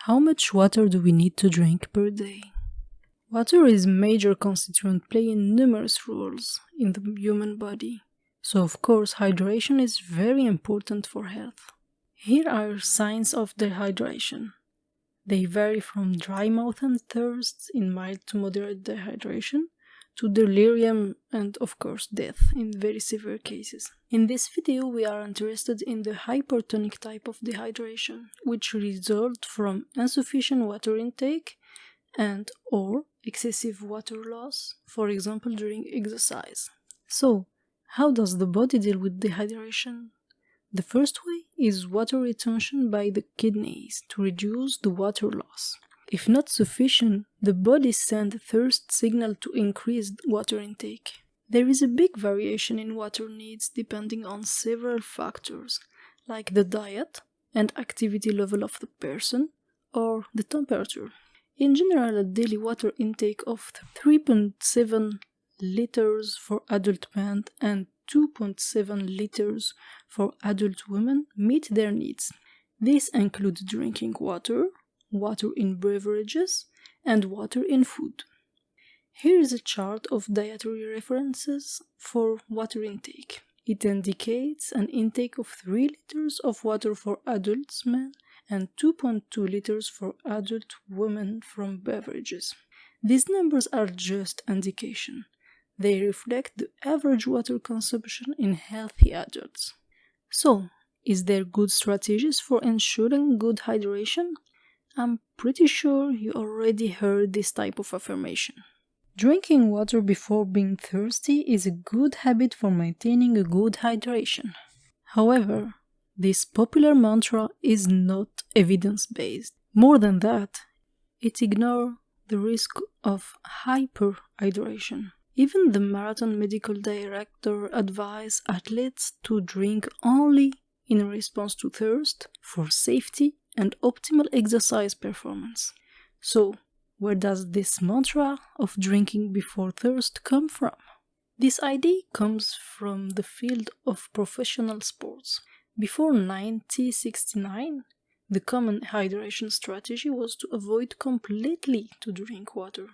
How much water do we need to drink per day? Water is a major constituent playing numerous roles in the human body, so of course hydration is very important for health. Here are signs of dehydration. They vary from dry mouth and thirst in mild to moderate dehydration to delirium and of course death in very severe cases. In this video we are interested in the hypertonic type of dehydration, which result from insufficient water intake and or excessive water loss, for example during exercise. So, how does the body deal with dehydration? The first way is water retention by the kidneys to reduce the water loss. If not sufficient, the body sends a thirst signal to increase water intake. There is a big variation in water needs depending on several factors, like the diet and activity level of the person or the temperature. In general, a daily water intake of 3.7 liters for adult men and 2.7 liters for adult women meet their needs. These include drinking water, water in beverages, and water in food. Here is a chart of dietary references for water intake. It indicates an intake of 3 liters of water for adult men and 2.2 liters for adult women from beverages. These numbers are just indication. They reflect the average water consumption in healthy adults. So, is there good strategies for ensuring good hydration? I'm pretty sure you already heard this type of affirmation. Drinking water before being thirsty is a good habit for maintaining a good hydration. However, this popular mantra is not evidence-based. More than that, it ignores the risk of hyperhydration. Even the marathon medical director advised athletes to drink only in response to thirst for safety and optimal exercise performance. So, where does this mantra of drinking before thirst come from? This idea comes from the field of professional sports. Before 1969, the common hydration strategy was to avoid completely to drink water.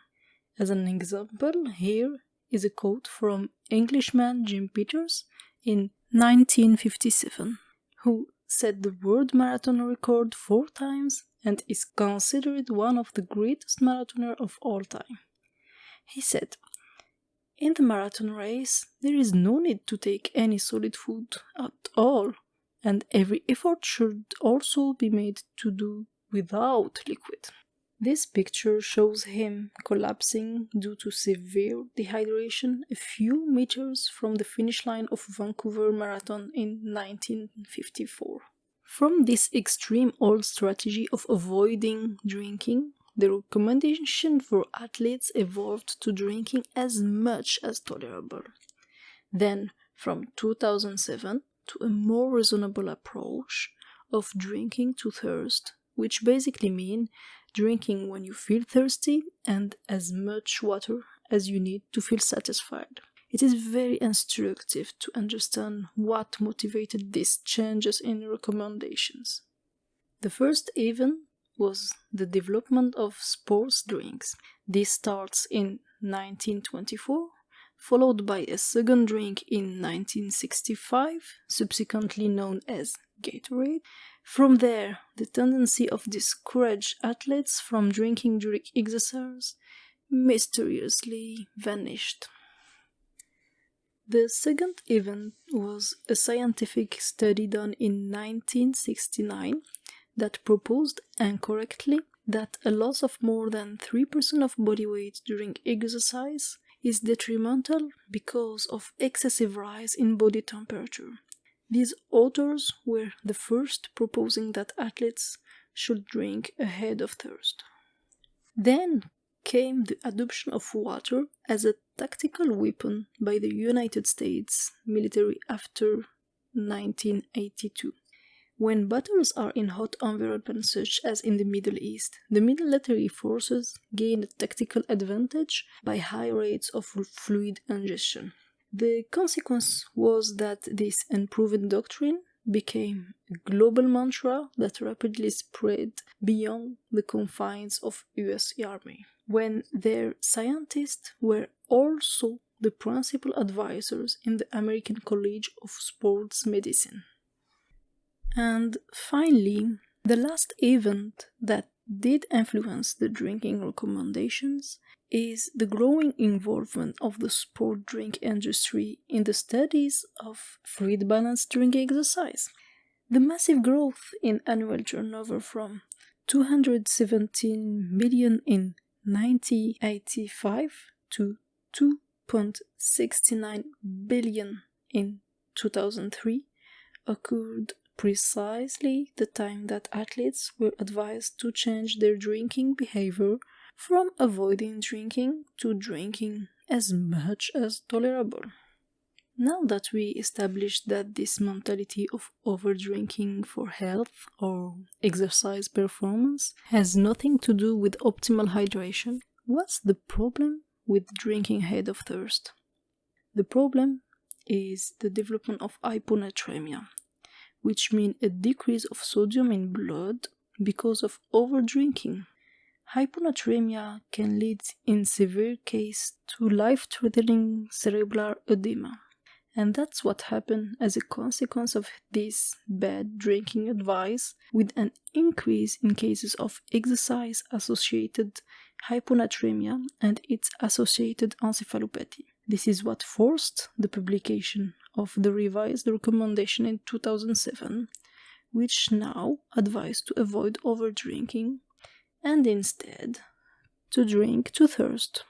As an example, here is a quote from Englishman Jim Peters in 1957, who set the world marathon record 4 times and is considered one of the greatest marathoners of all time. He said, "In the marathon race, there is no need to take any solid food at all, and every effort should also be made to do without liquid." This picture shows him collapsing due to severe dehydration a few meters from the finish line of Vancouver Marathon in 1954. From this extreme old strategy of avoiding drinking, the recommendation for athletes evolved to drinking as much as tolerable. Then, from 2007, to a more reasonable approach of drinking to thirst, which basically means drinking when you feel thirsty and as much water as you need to feel satisfied. It is very instructive to understand what motivated these changes in recommendations. The first event was the development of sports drinks. This starts in 1924, followed by a second drink in 1965, subsequently known as Gatorade. From there, the tendency of discourage athletes from drinking during exercise mysteriously vanished. The second event was a scientific study done in 1969 that proposed incorrectly that a loss of more than 3% of body weight during exercise is detrimental because of excessive rise in body temperature. These authors were the first proposing that athletes should drink ahead of thirst. Then came the adoption of water as a tactical weapon by the United States military after 1982. When battles are in hot environments such as in the Middle East, the military forces gain a tactical advantage by high rates of fluid ingestion. The consequence was that this unproven doctrine became a global mantra that rapidly spread beyond the confines of US Army, when their scientists were also the principal advisors in the American College of Sports Medicine. And finally, the last event that did influence the drinking recommendations is the growing involvement of the sport drink industry in the studies of fluid-balanced drinking exercise. The massive growth in annual turnover from 217 million in 1985 to 2.69 billion in 2003 occurred precisely the time that athletes were advised to change their drinking behavior from avoiding drinking to drinking as much as tolerable. Now that we established that this mentality of overdrinking for health or exercise performance has nothing to do with optimal hydration, what's the problem with drinking ahead of thirst? The problem is the development of hyponatremia, which means a decrease of sodium in blood because of overdrinking. Hyponatremia can lead, in severe cases, to life-threatening cerebral edema. And that's what happened as a consequence of this bad drinking advice, with an increase in cases of exercise-associated hyponatremia and its associated encephalopathy. This is what forced the publication of the revised recommendation in 2007, which now advise to avoid overdrinking and instead to drink to thirst.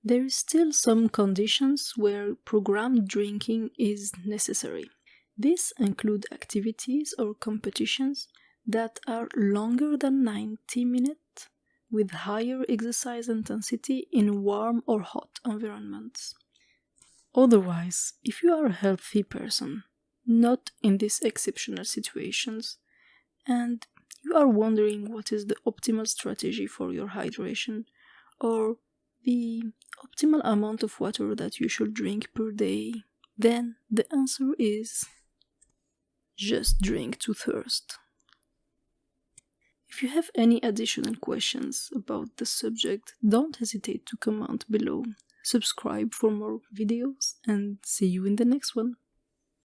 There is still some conditions where programmed drinking is necessary. These include activities or competitions that are longer than 90 minutes with higher exercise intensity in warm or hot environments. Otherwise, if you are a healthy person, not in these exceptional situations, and you are wondering what is the optimal strategy for your hydration or the optimal amount of water that you should drink per day, then the answer is just drink to thirst. If you have any additional questions about the subject, don't hesitate to comment below. Subscribe for more videos and see you in the next one.